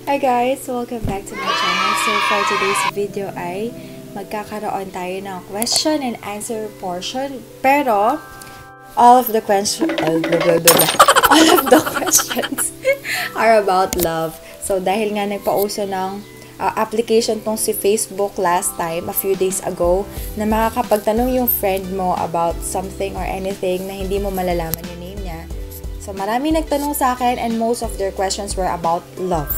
Hi guys! Welcome back to my channel. So for today's video ay magkakaroon tayo ng question and answer portion. Pero all of the questions are about love. So dahil nga nagpauso ng application tong si Facebook last time, a few days ago, na makakapagtanong yung friend mo about something or anything na hindi mo malalaman yung name niya. So marami nagtanong sa akin and most of their questions were about love.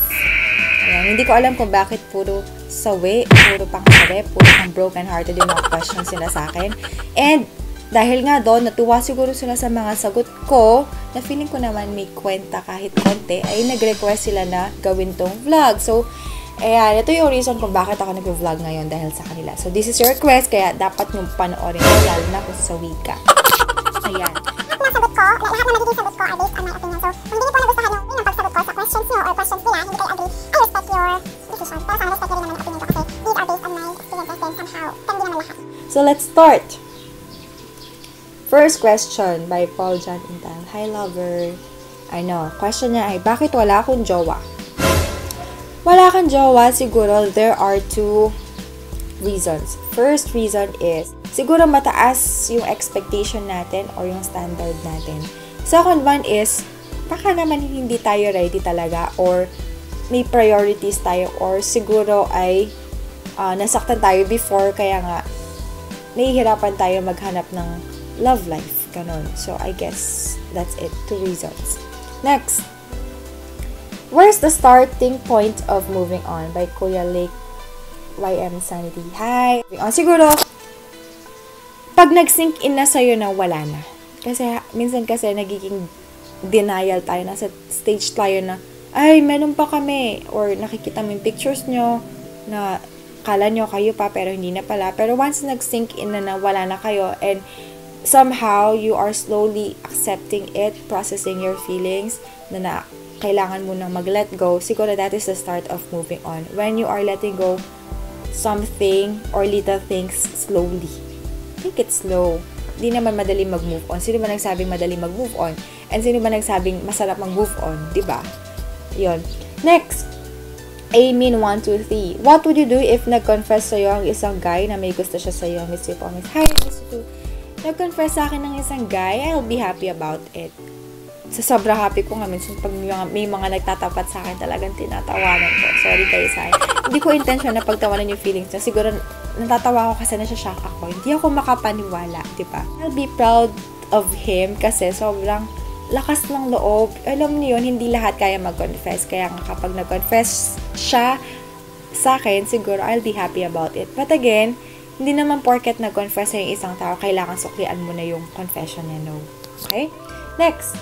Ayan, hindi ko alam kung bakit puro sawi, puro pangsabi, puro pang broken-hearted yung mga questions sila sa akin. And dahil nga doon, natuwa siguro sila sa mga sagot ko, na feeling ko naman may kwenta kahit konti, ay nag-request sila na gawin tong vlog. So, ayan, ito yung reason kung bakit ako nag-vlog ngayon dahil sa kanila. So, this is your request, kaya dapat nyung panoorin mo, lalo na kung sawi ka. Ayan. Nasagot ko, lahat na magiging sagot ko are based on my opinion. So, kung hindi ko nagustuhan yung pagsagot ko sa questions nyo or questions nila, hindi kayo agree, I respect your decision. Pero sana respect nyo rin naman yung opinion ko kasi these are based on my experiences then somehow, hindi naman lahat. So, let's start. First question by Paul John Intal. Hi, lover. Question niya ay, bakit wala akong jowa? Wala kang jowa, siguro there are two reasons. First reason is, siguro mataas yung expectation natin or yung standard natin. Second one is, baka naman hindi tayo ready talaga or may priorities tayo or siguro ay nasaktan tayo before kaya nga nahihirapan tayo maghanap ng love life. Ganon. So, I guess that's it. Two reasons. Next. Where's the starting point of moving on? By Kuya Lake YM Sanity. Hi! Siguro, pag nag-sink in na sa'yo na wala na. Kasi, minsan kasi nagiging denial tayo. Nasa stage tayo na, ay, meron pa kami. Or nakikita mo yung pictures nyo na kala nyo kayo pa pero hindi na pala. Pero once nag-sink in na wala na kayo and somehow you are slowly accepting it, processing your feelings na kailangan mo nang mag-let go, siguro that is the start of moving on. When you are letting go something or little things slowly. Take it slow. Hindi naman madali mag-move on. Sino ba nagsabing madali mag-move on? And sino ba nagsabing masarap mag-move on? Diba? Yun. Next. Amin123. What would you do if nag-confess sa'yo ang isang guy na may gusto siya sa'yo? Miss you po. Hi, Miss you too. Nag-confess sa akin ng isang guy, I'll be happy about it. Sa sobrang happy ko nga, minsan pag may mga nagtatapat sa akin, talagang tinatawanan ko. Sorry kayo sa akin. Hindi ko intention na pagtawanan yung feelings niya. Siguro, natatawa ko kasi nasya-shock ako. Hindi ako makapaniwala, di ba? I'll be proud of him kasi sobrang lakas ng loob. Alam niyo yun, hindi lahat kaya mag-confess. Kaya nga kapag nag-confess siya sa akin, siguro I'll be happy about it. But again, hindi naman porket nag-confess yung isang tao, kailangan suklian mo na yung confession niya, no? Okay? Next.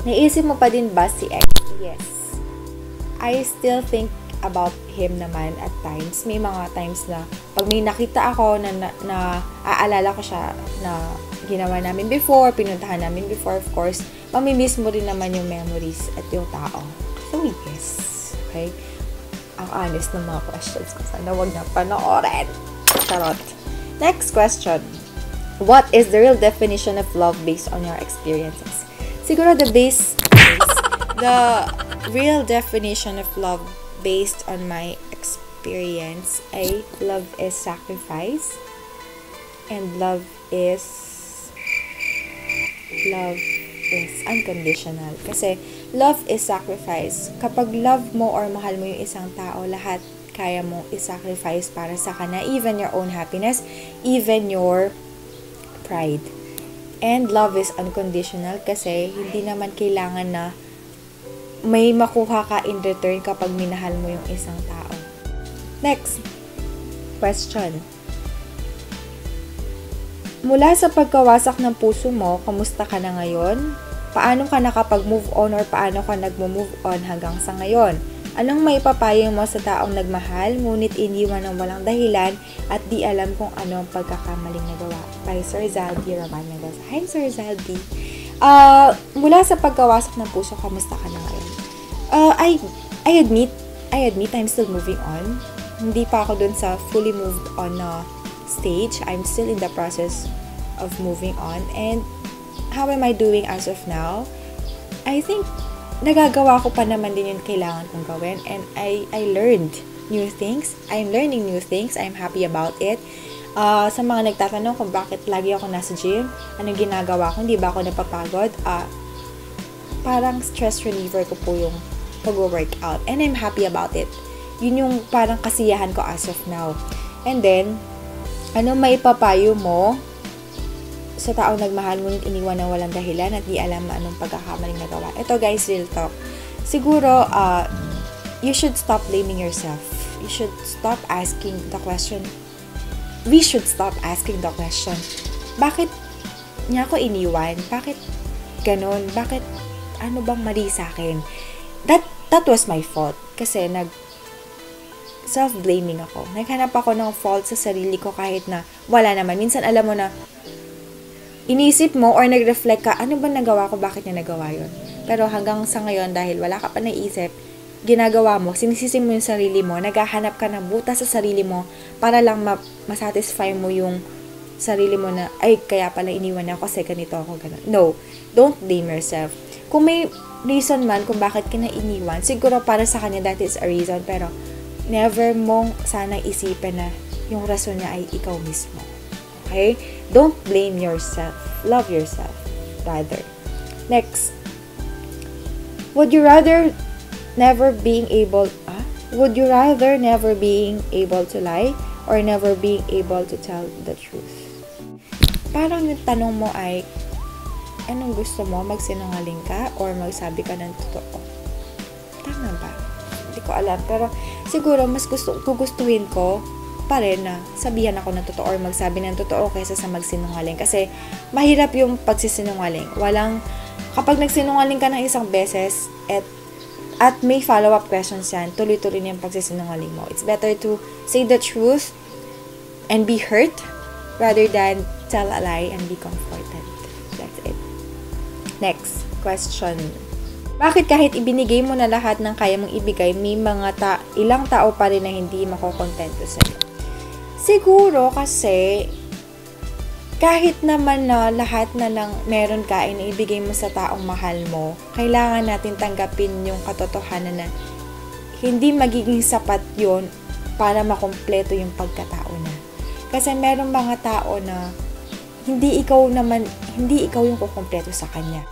Naisip mo pa din ba si ex? Yes. I still think about him naman at times. May mga times na pag may nakita ako na aalala ko siya na ginawa namin before, pinuntahan namin before, of course, mamimiss mo rin naman yung memories at yung tao. So, yes. Okay? Ang honest ng mga questions ko. Sana wag na panoorin. Charot. Next question. What is the real definition of love based on your experiences? Siguro the real definition of love based on my experience ay love is sacrifice and love is unconditional. Kasi love is sacrifice. Kapag love mo or mahal mo yung isang tao, lahat kaya mo i-sacrifice para sa kanya, even your own happiness, even your pride. And love is unconditional kasi hindi naman kailangan na may makuha ka in return kapag minahal mo yung isang tao. Next question. Mula sa pagkawasak ng puso mo, kamusta ka na ngayon? Paano ka nakapag-move on or paano ka nag-move on hanggang sa ngayon? Anong may papayang mo sa taong nagmahal, ngunit iniwan ng walang dahilan at di alam kung ano ang pagkakamaling nagawa? By Sir Zaldi Raman Mendoza. Hi, Sir Zaldi. Mula sa pagkawasak ng puso, kamusta ka na ngayon? I admit I'm still moving on. Hindi pa ako dun sa fully moved on na stage. I'm still in the process of moving on. And how am I doing as of now? I think nagagawa ko pa naman din yung kailangan kong gawin. And I learned new things. I'm learning new things. I'm happy about it. Sa mga nagtatanong kung bakit lagi ako nasa gym, anong ginagawa ko, hindi ba ako napapagod? Parang stress reliever ko po yung pag-workout. And I'm happy about it. Yun yung parang kasiyahan ko as of now. And then, ano may papayo mo sa taong nagmahal ngunit iniwan ng walang dahilan at di alam anong pagkakamaling nagawa? Ito guys, real talk. Siguro, you should stop blaming yourself. You should stop asking the question. We should stop asking the question. Bakit niya ako iniwan? Bakit ganon? Bakit ano bang mali sa akin? That was my fault. Kasi self-blaming ako. Naghanap ako ng fault sa sarili ko kahit na wala naman. Minsan alam mo na inisip mo or nag-reflect ka, ano ba nagawa ko? Bakit niya nagawa yun? Pero hanggang sa ngayon, dahil wala ka pa naisip, ginagawa mo, sinisisi mo yung sarili mo, naghahanap ka ng butas sa sarili mo para lang masatisfy mo yung sarili mo na, ay, kaya pala iniwan ako kasi ganito ako, ganun. No, don't blame yourself. Kung may reason man kung bakit ka na iniwan, siguro para sa kanya that is a reason, pero never mong sanang isipin na yung rason niya ay ikaw mismo. Okay? Don't blame yourself. Love yourself, rather. Next. Would you rather never being able to lie or never being able to tell the truth? Parang yung tanong mo ay, anong gusto mo? Magsinungaling ka or magsabi ka ng totoo? Tama ba? Hindi ko alam. Pero siguro mas gugustuhin ko pa rin na sabihan ako ng totoo or magsabi ng totoo kaysa sa magsinungaling. Kasi mahirap yung pagsisinungaling. Kapag nagsinungaling ka ng isang beses at may follow-up questions yan, tuloy-tuloy na yung pagsisinungaling mo. It's better to say the truth and be hurt rather than tell a lie and be comforted. That's it. Next question. Bakit kahit ibinigay mo na lahat ng kaya mong ibigay, may mga ilang tao pa rin na hindi makokontento sa'yo? Siguro kasi kahit naman na lahat na lang meron ka ay naibigay mo sa taong mahal mo, kailangan natin tanggapin yung katotohanan na hindi magiging sapat yun para makumpleto yung pagkatao na. Kasi meron mga tao na hindi ikaw yung kukumpleto sa kanya.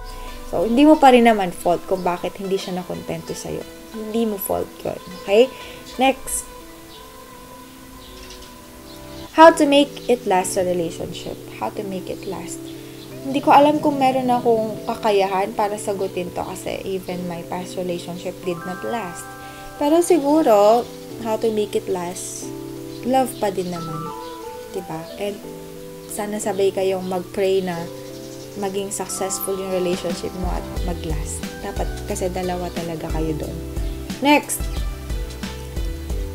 So, hindi mo pa rin naman fault kung bakit hindi siya nakontento sa'yo. Hindi mo fault yun. Okay? Next. How to make it last sa relationship. How to make it last. Hindi ko alam kung meron akong kakayahan para sagutin to kasi even my past relationship did not last. Pero siguro, how to make it last, love pa din naman. Diba? And sana sabay kayong mag-pray na maging successful yung relationship mo at mag-last. Dapat kasi dalawa talaga kayo doon. Next.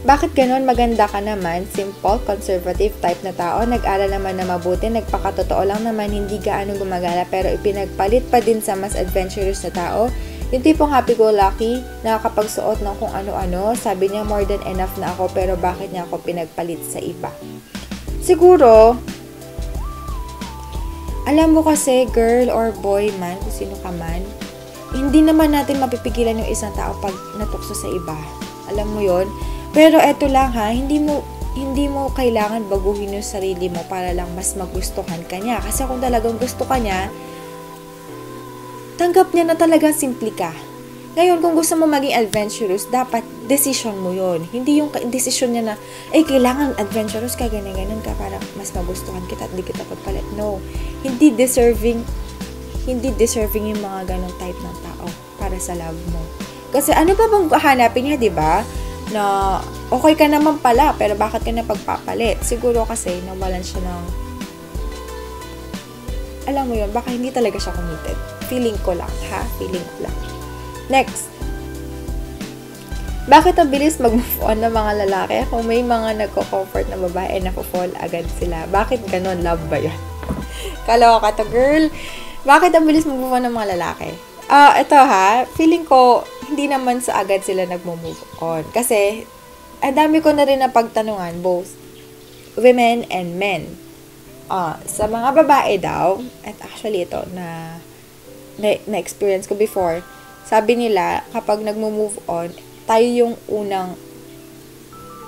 Bakit ganon? Maganda ka naman, simple, conservative type na tao, nag-aral naman na mabuti, nagpakatotoo lang naman, hindi gaano gumagala, pero ipinagpalit pa din sa mas adventurous na tao. Yung tipong happy-go-lucky, nakakapagsuot ng kung ano-ano, sabi niya more than enough na ako, pero bakit niya ako pinagpalit sa iba? Siguro, alam mo kasi, girl or boy man, kung sino ka man, hindi naman natin mapipigilan yung isang tao pag natukso sa iba. Alam mo yon. Pero eto lang ha, hindi mo kailangan baguhin yung sarili mo para lang mas magustuhan ka niya. Kasi kung talagang gusto ka niya, tanggap niya na talagang simple ka. Ngayon, kung gusto mo maging adventurous, dapat decision mo yon. Hindi yung decision niya na, kailangan adventurous ka, ganyan-ganyan ka, para mas magustuhan kita at di kita pagpalit. No. Hindi deserving yung mga ganong type ng tao para sa love mo. Kasi ano ba bang hanapin niya, di ba? Na okay ka naman pala, pero bakit ka na pagpapalit? Siguro kasi nawalan siya ng, alam mo yun, baka hindi talaga siya committed. Feeling ko lang, ha? Feeling ko lang. Next. Bakit ang bilis mag-move on ng mga lalaki kung may mga nagko-comfort na babae ay napofall agad sila? Bakit ganon? Love ba yun? Kaloka to, girl. Bakit ang bilis mag-move on ng mga lalaki? Ito ha, feeling ko, hindi naman sa agad sila nag-move on. Kasi, ang dami ko na rin na pagtanungan, both women and men. Sa mga babae daw, at actually ito, na-experience ko before, sabi nila, kapag nagmo-move on, tayo yung unang,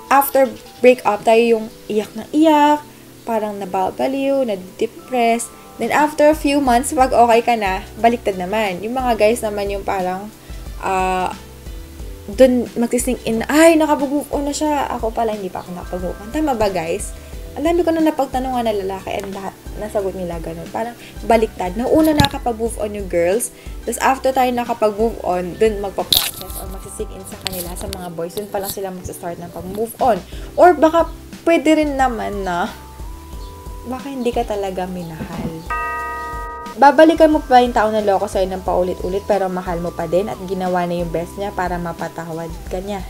after breakup, tayo yung iyak ng iyak, parang nababaliw, na-depress. Then, after a few months, pag okay ka na, baliktad naman. Yung mga guys naman yung parang, dun magsising in, ay, nakapag-move on na siya. Ako pala, hindi pa ako nakapag-move on. Tama ba, guys? Ang dami ko na napagtanungan na lalaki and lahat nasagot nila ganun. Parang baliktad. Nauna nakapag-move on yung girls. Tapos after tayo nakapag-move on, dun magpa-process or magsisig in sa kanila, sa mga boys. Dun pa lang sila magsa-start ng pag-move on. Or baka pwede rin naman na baka hindi ka talaga minahal. Babalikan mo pa yung tao na loko sa'yo ng paulit-ulit pero mahal mo pa din at ginawa na yung best niya para mapatawad ka niya.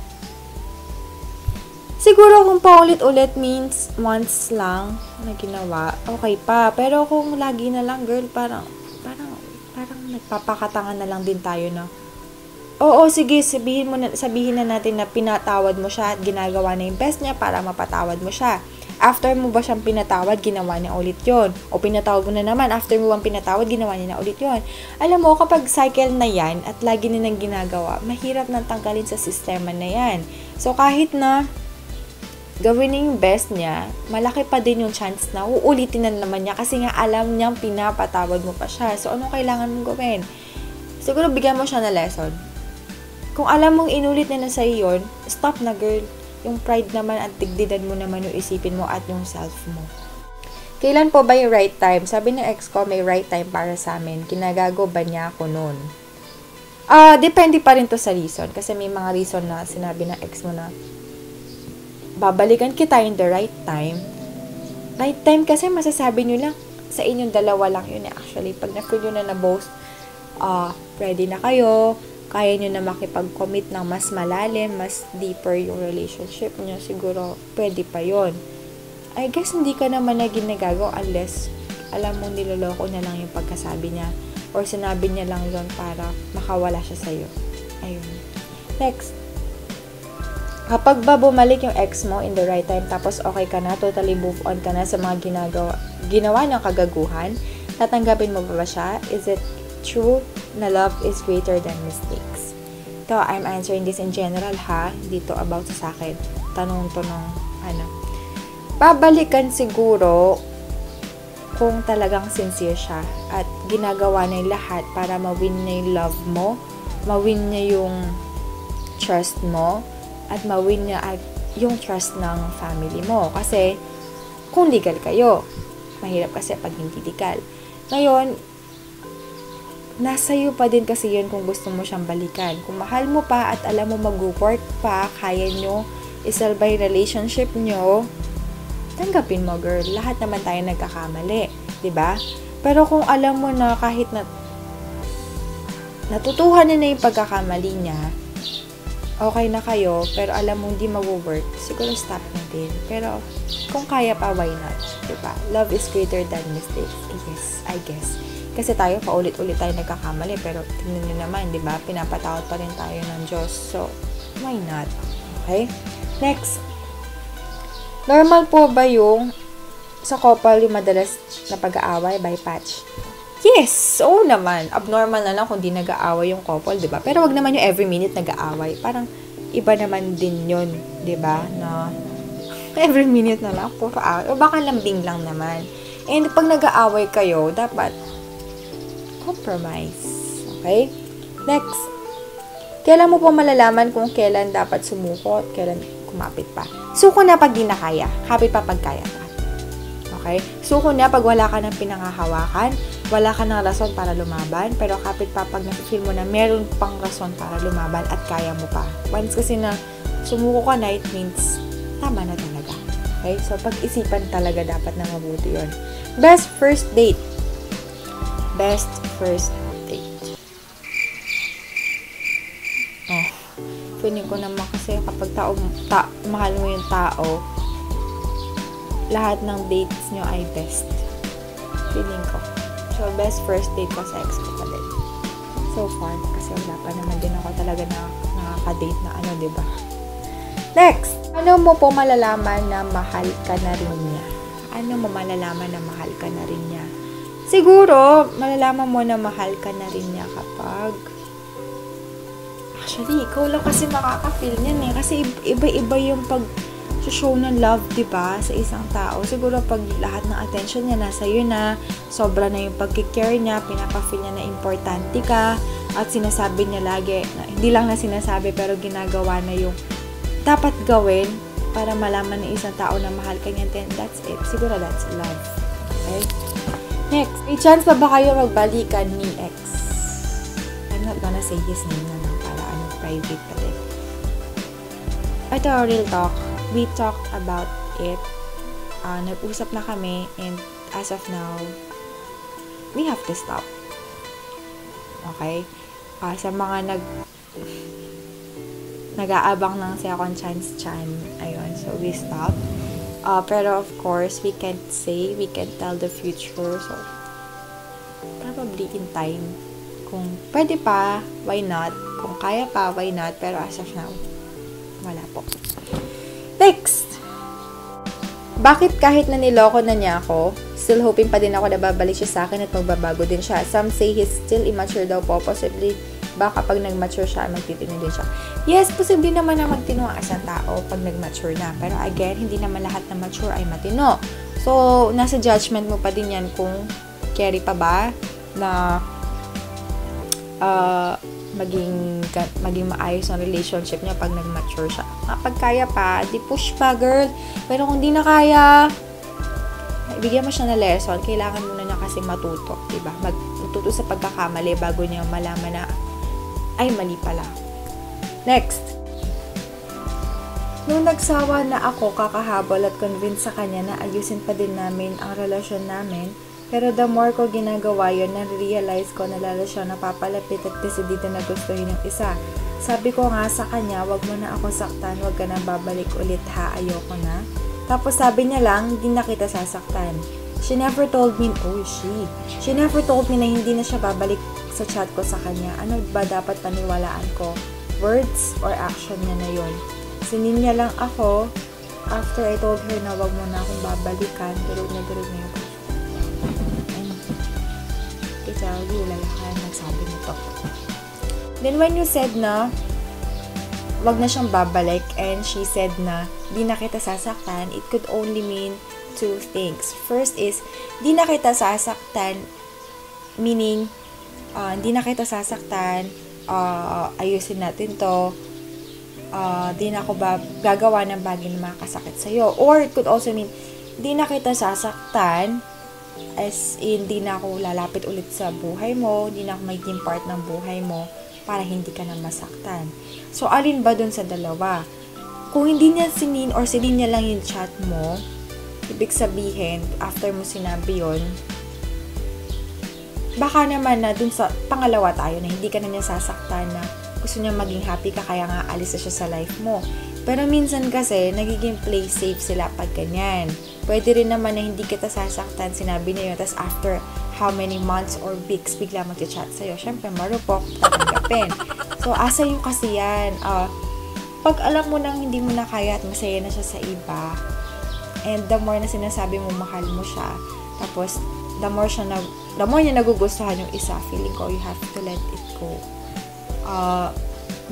Siguro kung paulit-ulit means once lang na ginawa, okay pa. Pero kung lagi na lang, girl, parang nagpapakatangan na lang din tayo na, oo, sige, sabihin na natin na pinatawad mo siya at ginagawa na yung best niya para mapatawad mo siya. After mo ba siyang pinatawad, ginawa niya ulit yon. O pinatawad mo na naman, after mo bang pinatawad, ginawa niya na ulit yon. Alam mo, kapag cycle na yan at lagi na nang ginagawa, mahirap nang tanggalin sa sistema na yan. So, kahit na gawin niya yung best niya, malaki pa din yung chance na uulitin na naman niya kasi nga alam niyang pinapatawad mo pa siya. So, anong kailangan mong gawin? Siguro, bigyan mo siya na lesson. Kung alam mong inulit na sa'yo yun, stop na, girl. Yung pride naman at digdidan mo naman yung isipin mo at yung self mo. Kailan po ba yung right time? Sabi ng ex ko, may right time para sa amin. Kinagago ba niya ako nun? Depende pa rin to sa reason. Kasi may mga reason na sinabi ng ex mo na babalikan kita in the right time. Right time kasi masasabi nyo lang sa inyong dalawa lang yun. Actually, pag na-feel nyo na both ready na kayo, kaya nyo na makipag-commit ng mas malalim, mas deeper yung relationship nyo, siguro pwede pa yon. I guess hindi ka naman na ginagago unless alam mo niloloko na lang yung pagkasabi niya or sinabi niya lang yon para makawala siya sa'yo. Ayun. Next. Kapag ba bumalik yung ex mo in the right time tapos okay ka na, totally move on ka na sa mga ginawa ng kagaguhan, tatanggapin mo ba siya? Is it true na love is greater than mistakes? Ito, I'm answering this in general ha. Dito about sa akin. Tanong to ng babalikan siguro kung talagang sincere siya at ginagawa niya yung lahat para ma-win niya yung love mo, ma-win niya yung trust mo, at ma-win niya at yung trust ng family mo. Kasi kung legal kayo, mahirap kasi pag hindi legal. Ngayon, nasa iyo pa din kasi yun kung gusto mo siyang balikan. Kung mahal mo pa at alam mo mag-work pa, kaya nyo isalbay relationship nyo, tanggapin mo, girl. Lahat naman tayo nagkakamali. 'Di ba? Pero kung alam mo na kahit na natutuhan niya na yung pagkakamali niya, okay na kayo, pero alam mo hindi mag-work, siguro stop na din. Pero kung kaya pa, why not? 'Di ba? Love is greater than mistakes. Yes, I guess. Kasi tayo, paulit-ulit tayo nagkakamali. Pero, tingnan nyo naman, di ba? Pinapatawad pa rin tayo ng Diyos. So, why not? Okay? Next. Normal po ba yung sa couple yung madalas na pag-aaway by patch? Yes! Oo naman. Abnormal na lang kung di nag-aaway yung couple, di ba? Pero wag naman yung every minute nag-aaway. Parang, iba naman din yun, di ba? Na, every minute na lang, puro away. O baka lambing lang naman. And pag nag-aaway kayo, dapat compromise. Okay? Next. Kailan mo po malalaman kung kailan dapat sumuko at kailan kumapit pa? Suko na pag di na kaya. Kapit pa pag kaya ka. Okay? Suko na pag wala ka ng pinangahawakan, wala ka ng rason para lumaban, pero kapit pa pag nafe-feel mo na meron pang rason para lumaban at kaya mo pa. Once kasi na sumuko ka na, it means tama na talaga. Okay? So, pag-isipan talaga dapat na mabuti yun. Best first date. Best first date. Feeling ko naman kasi kapag mahal mo yung tao, lahat ng dates nyo ay best. Feeling ko. So, best first date ko sa ex ko pa din. So far, kasi wala pa naman din ako talaga na nakaka-date na diba? Next! Ano mo po malalaman na mahal ka na rin niya? Ano mo malalaman na mahal ka na rin niya? Siguro, malalaman mo na mahal ka na rin niya kapag Actually, ikaw lang kasi makaka-feel niyan eh. Kasi iba-iba yung pag-show ng love, diba? Sa isang tao. Siguro pag lahat ng attention niya nasa iyo na, sobra na yung pag-care niya, pinapa-feel niya na importante ka, at sinasabi niya lagi, hindi lang na sinasabi pero ginagawa na yung dapat gawin para malaman ng isang tao na mahal ka niya, then that's it. Siguro that's love. Okay? Next, may chance pa ba kayo magbalikan ni ex? I'm not gonna say his name na lang para private pa din. Ito, real talk. We talked about it. Nag-usap na kami and as of now, we have to stop. Okay? Sa mga nag-aabang ng second chance chan, ayun, so we stop. Pero of course, we can't tell the future, so probably in time. Kung pwede pa, why not? Kung kaya pa, why not? Pero as of now, wala po. Next! Bakit kahit na niloko na niya ako, still hoping pa din ako na babalik siya sa akin at magbabago din siya? Some say he's still immature daw po. Possibly, baka pag nag-mature siya, magtitino din siya. Yes, posible naman na magtino ang isang tao pag nag-mature na. Pero again, hindi naman lahat na mature ay matino. So, nasa judgment mo pa din yan kung carry pa ba na maging maayos ang relationship niya pag nag-mature siya. Kapag kaya pa, di push pa, girl. Pero kung di na kaya, ibigyan mo siya na lesson. Kailangan muna niya kasi matuto, diba? Matuto sa pagkakamali bago niya malaman na ay, mali pala. Next. Nung nagsawa na ako kakahabol at convince sa kanya na ayusin pa din namin ang relasyon namin, pero the more ko ginagawa yun, na-realize ko na lalo siya napapalapit at decidido na gustuhin yung isa. Sabi ko nga sa kanya, wag mo na ako saktan, wag ka na babalik ulit ha, ayoko na. Tapos sabi niya lang, hindi na kita sasaktan. She never told me na hindi na siya babalik sa chat ko sa kanya. Ano ba dapat paniwalaan ko? Words or action niya na yun? Sinin niya lang ako after I told her na wag mo na akong babalikan. Durog na yung tell you, lalakan nagsabi nito. Then when you said na wag na siyang babalik and she said na di na kita sasaktan, it could only mean two things. First is, di na kita sasaktan, meaning di na kita sasaktan, ayusin natin to, di na ako gagawa ng bagay na makakasakit sa'yo. Or it could also mean, di na kita sasaktan, as in, di na ako lalapit ulit sa buhay mo, di na ako magiging part ng buhay mo para hindi ka na masaktan. So, alin ba dun sa dalawa? Kung hindi niya sinin or silin niya lang yung chat mo, ibig sabihin, after mo sinabi yun, baka naman na dun sa pangalawa tayo na hindi ka na niya sasaktan na gusto niya maging happy ka kaya nga alis na siya sa life mo. Pero minsan kasi, nagiging play safe sila pag ganyan. Pwede rin naman na hindi kita sasaktan, sinabi niya yun, tapos after how many months or weeks, bigla mag-chat sa'yo. Siyempre, marupok, tatanggapin. So, asa yung kasi yan. Pag alam mo nang hindi mo na kaya at masaya na siya sa iba, and the more na sinasabi mo, mahal mo siya, tapos, the more niya nagugustuhan yung isa, feeling ko, you have to let it go.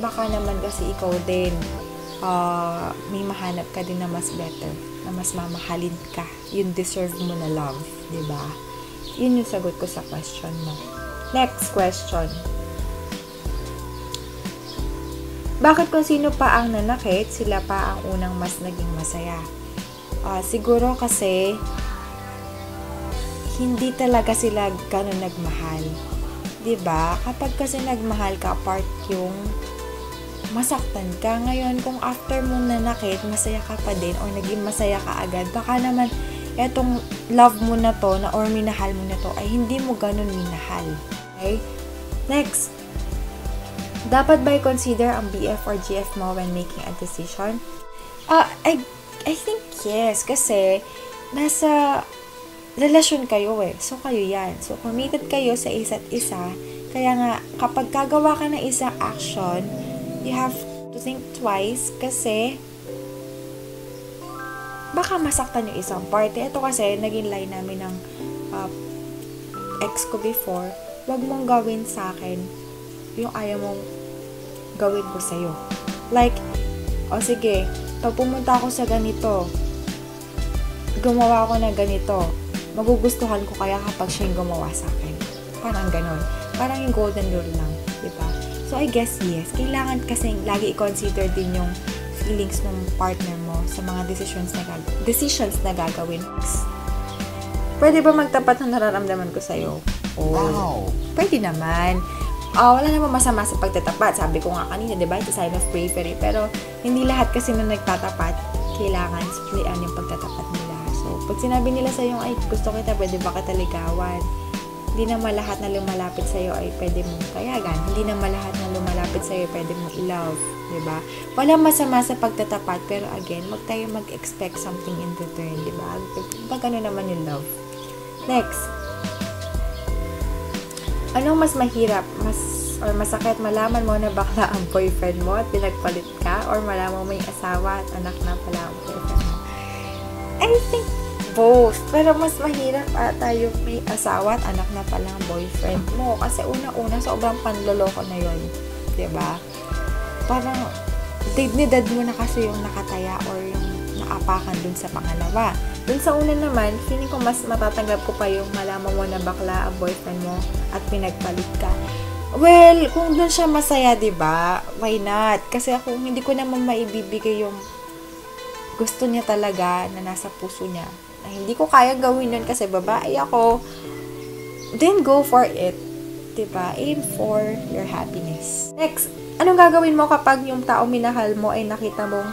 Baka naman kasi ikaw din, may mahanap ka din na mas better, na mas mamahalin ka. Yun deserve mo na love, diba? Yun yung sagot ko sa question mo. Next question. Bakit kung sino pa ang nanakit, sila pa ang unang mas naging masaya? Siguro kasi hindi talaga sila ganun nagmahal. Diba? Kapag kasi nagmahal ka, part yung masaktan ka. Ngayon, kung after mo nanakit, masaya ka pa din or naging masaya ka agad, baka naman etong love mo na to, or minahal mo na to, ay hindi mo ganun minahal. Okay? Next. Dapat ba i-consider ang BF or GF mo when making a decision? I think yes. Kasi, nasa relasyon kayo eh. So, kayo yan. So, committed kayo sa isa't isa. Kaya nga, kapag gagawa ka ng isang action, you have to think twice kasi baka masaktan yung isang party. Ito kasi, naging line namin ng ex ko before, wag mong gawin sa akin yung ayaw mong gawin ko sa'yo. Like, o sige, pag pumunta ako sa ganito, gumawa ako na ganito, magugustuhan ko kaya kapag siya yung gumawa sa akin. Parang ganon. Parang yung golden rule lang, di ba? So, I guess, yes. Kailangan kasi lagi i-consider din yung feelings ng partner mo sa mga decisions na gagawin. Pwede ba magtapat ng nararamdaman ko sa'yo? Oh, wow. Pwede naman. Wala naman masama sa pagtatapat. Sabi ko nga kanina, diba? It's a sign of bravery. Pero, hindi lahat kasi nung nagtatapat, kailangan suklian yung pagtatapat nila. So, pag sinabi nila sa'yo, ay, gusto kita, pwede ba kita ligawan? Hindi naman lahat na lumalapit sa'yo ay pwede mong kayagan. Hindi naman lahat na lumalapit sa'yo ay pwede mong i-love. Diba? Walang masama sa pagtatapat, pero again, wag tayo mag-expect something in return. Diba? Pag ano naman yung love. Next. Anong mas mahirap? Or masakit malaman mo na bakla ang boyfriend mo at pinagpalit ka? Or malaman mo may asawa at anak na pala ang boyfriend mo? I think both. Pero mas mahirap ata yung may asawa at anak na pala ang boyfriend mo. Kasi una-una, sobrang panloloko na yun. Diba? Parang, dignidad mo na kasi yung nakataya or yung naapakan dun sa pangalawa. Dun sa una naman, feeling ko mas matatanggap ko pa yung malaman mo na bakla ang boyfriend mo at pinagpalit ka. Well, kung dun siya masaya, diba? Why not? Kasi ako, hindi ko naman maibibigay yung gusto niya talaga na nasa puso niya. Na hindi ko kaya gawin yun kasi babae ako. Then go for it. Diba? Aim for your happiness. Next, anong gagawin mo kapag yung tao minahal mo ay nakita mong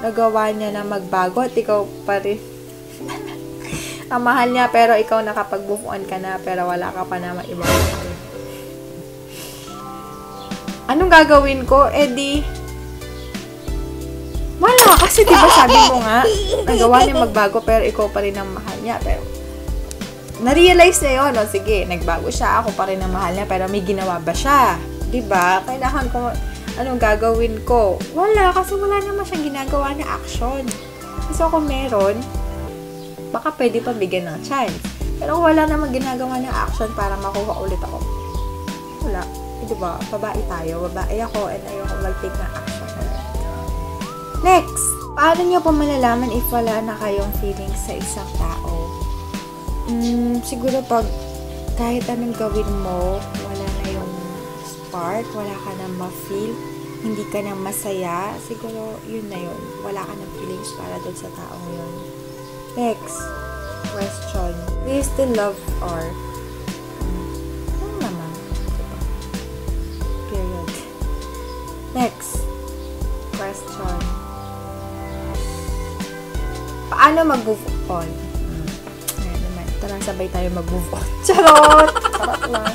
nagawa niya na magbago at ikaw pa rin ang mahal niya pero ikaw nakapag-move on ka na pero wala ka pa naman ibang mahal. Anong gagawin ko? Di wala. Kasi diba sabi mo nga, nagawa niya magbago pero ikaw pa rin ang mahal niya. Pero na-realize niya yun. O sige, nagbago siya. Ako pa rin ang mahal niya pero may ginawa ba siya? Diba? Kailangan ko, anong gagawin ko? Wala. Kasi wala naman siyang ginagawa na action. Kasi kung meron, baka pwede pa bigyan ng chance. Pero wala namang ginagawa na action para makuha ulit ako. Wala. Diba? Babae tayo. Babae ako and ayoko mag-take ng action. Next, paano nyo po malalaman if wala na kayong feelings sa isang tao? Siguro pag kahit anong gawin mo, wala na yung spark, wala ka na ma-feel, hindi ka na masaya, siguro yun na yun. Wala ka na feelings para doon sa taong yun. Next question. Do you still love or? Ano naman? Diba? Period. Next question. Paano mag-move on? Ayan naman. Tara, sabay tayo mag-move on. Charot! Charot lang.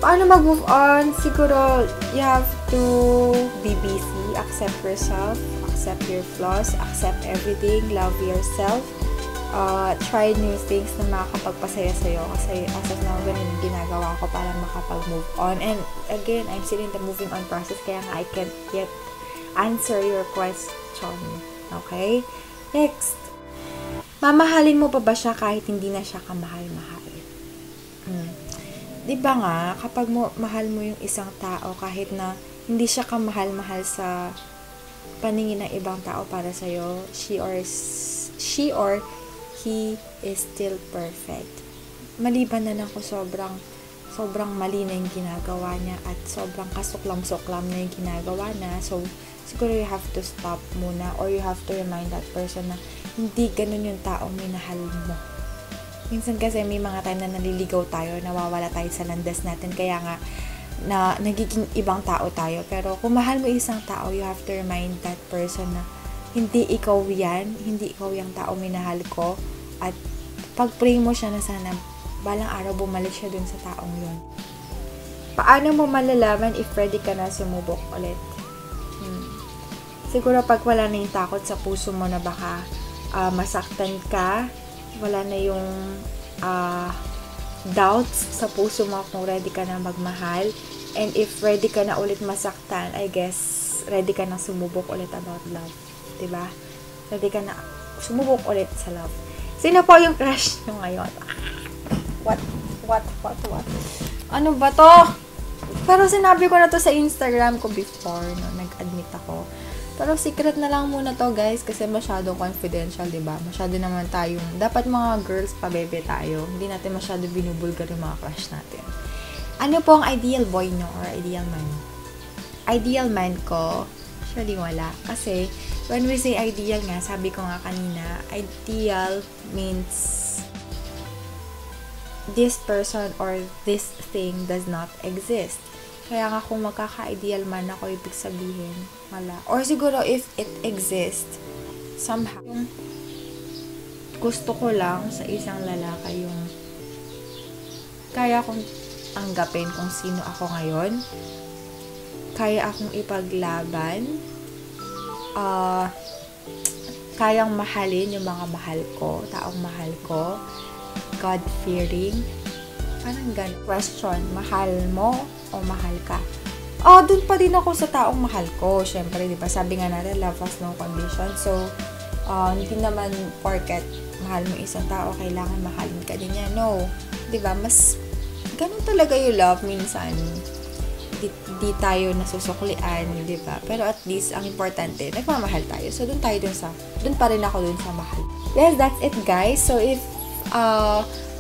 Paano mag-move on? Siguro, you have to be busy. Accept yourself. Accept your flaws. Accept everything. Love yourself. Try new things na makakapagpasaya sa'yo. Kasi as of now, ganun yung ginagawa ko para makapag-move on. And again, I'm still in the moving on process. Kaya nga, I can't yet answer your question. Okay? Next. Mamahalin mo pa ba siya kahit hindi na siya kamahal-mahal? Diba nga, kapag mahal mo yung isang tao kahit na hindi siya kamahal-mahal sa paningin ng ibang tao para sa'yo, she or he is still perfect. Maliban na lang kung sobrang mali na yung ginagawa niya at sobrang kasuklam-suklam na yung ginagawa na. So, siguro you have to stop muna or you have to remind that person na hindi ganun yung taong minahal mo. Minsan kasi may mga time na naliligaw tayo, nawawala tayo sa landas natin, kaya nga na nagiging ibang tao tayo. Pero kung mahal mo isang tao, you have to remind that person na hindi ikaw yan, hindi ikaw yung tao minahal ko, at pag-pray mo siya na sana balang araw bumalik siya dun sa taong yun. Paano mo malalaman if ready ka na sumubok ulit? Siguro pag wala na yung takot sa puso mo na baka masaktan ka, wala na yung doubts sa puso mo kung ready ka na magmahal, and if ready ka na ulit masaktan, I guess ready ka na sumubok ulit about love. Diba? Ready ka na sumubok ulit sa love. Sino po yung crush nyo ngayon? What? Ano ba to? Pero sinabi ko na to sa Instagram ko before, no, nag-admit ako. Pero secret na lang muna to, guys, kasi masyado confidential, diba? Masyado naman tayong, dapat mga girls pabebe tayo. Hindi natin masyado binubulgar yung mga crush natin. Ano po ang ideal boy nyo or ideal man? Ideal man ko, actually wala. Kasi, when we say ideal nga, sabi ko nga kanina, ideal means this person or this thing does not exist. Kaya nga kung magkaka-ideal man ako, ibig sabihin, wala. Or siguro if it exists, somehow, yung gusto ko lang sa isang lalaki yung kaya kong tanggapin kung sino ako ngayon, kaya akong ipaglaban, kayang mahalin yung mga mahal ko, taong mahal ko, God-fearing, parang ganun. Question, mahal mo o mahal ka? Dun pa din ako sa taong mahal ko. Siyempre, di ba, sabi nga natin, love has no condition. So, hindi naman porket mahal mo isang tao, kailangan mahalin ka din niya. No. Di ba, mas ganun talaga yung love minsan. Di tayo nasusuklian, di ba? Pero at least, ang importante, nagmamahal tayo. So, dun pa rin ako dun sa mahal. Yes, that's it, guys. So, if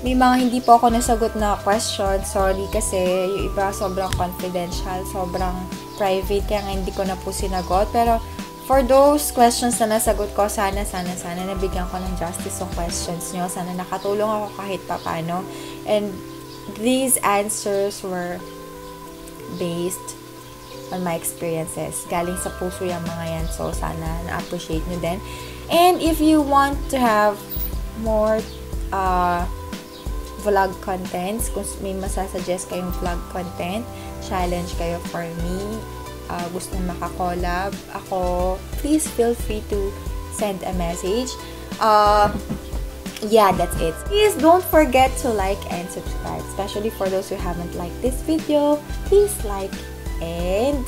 may mga hindi po ako nasagot na question, sorry kasi yung iba sobrang confidential, sobrang private, kaya nga hindi ko na po sinagot. Pero for those questions na nasagot ko, sana nabigyan ko ng justice yung questions nyo. Sana nakatulong ako kahit papano. And these answers were based on my experiences. Galing sa puso yung mga yan. So, sana na-appreciate nyo din. And if you want to have more vlog contents, kung may masasuggest kayong vlog content, challenge kayo for me, gusto makakollab ako, please feel free to send a message. Yeah, that's it. Please don't forget to like and subscribe, especially for those who haven't liked this video. Please like and